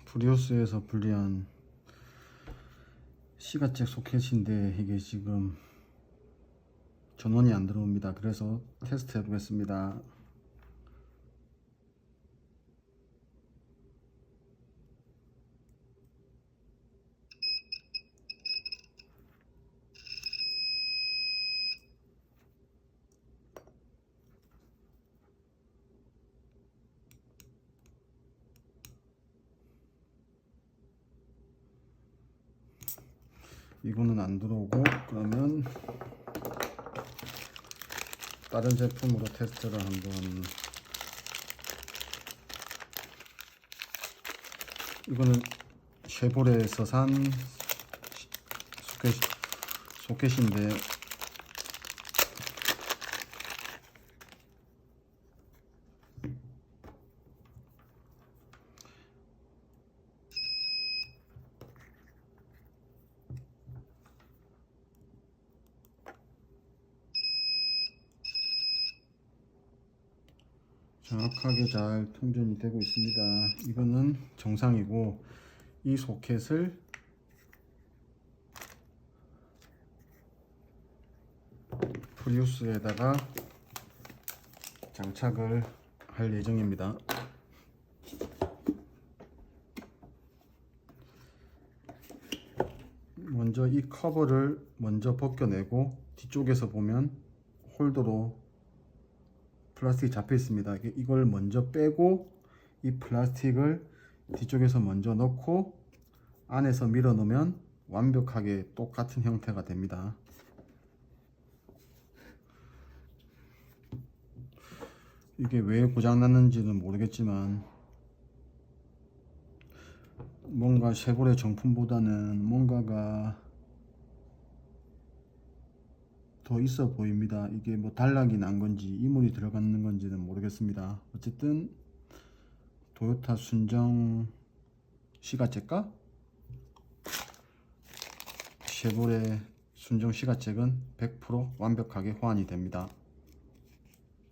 프리우스에서 분리한 시가잭 소켓인데 이게 지금 전원이 안 들어옵니다. 그래서 테스트 해 보겠습니다. 이거는 안 들어오고, 그러면 다른 제품으로 테스트를 한번. 이거는 쉐보레에서 산 소켓인데 정확하게 잘 통전이 되고 있습니다. 이거는 정상이고, 이 소켓을 프리우스에다가 장착을 할 예정입니다. 먼저 이 커버를 먼저 벗겨내고, 뒤쪽에서 보면 홀더로 플라스틱이 잡혀 있습니다. 이걸 먼저 빼고 이 플라스틱을 뒤쪽에서 먼저 넣고 안에서 밀어 놓으면 완벽하게 똑같은 형태가 됩니다. 이게 왜 고장 났는지는 모르겠지만 뭔가 쉐보레 정품보다는 뭔가가 더 있어 보입니다. 이게 뭐 단락이 난 건지 이물이 들어가는 건지는 모르겠습니다. 어쨌든 도요타 순정 시가잭과 쉐보레 순정 시가잭은 100% 완벽하게 호환이 됩니다.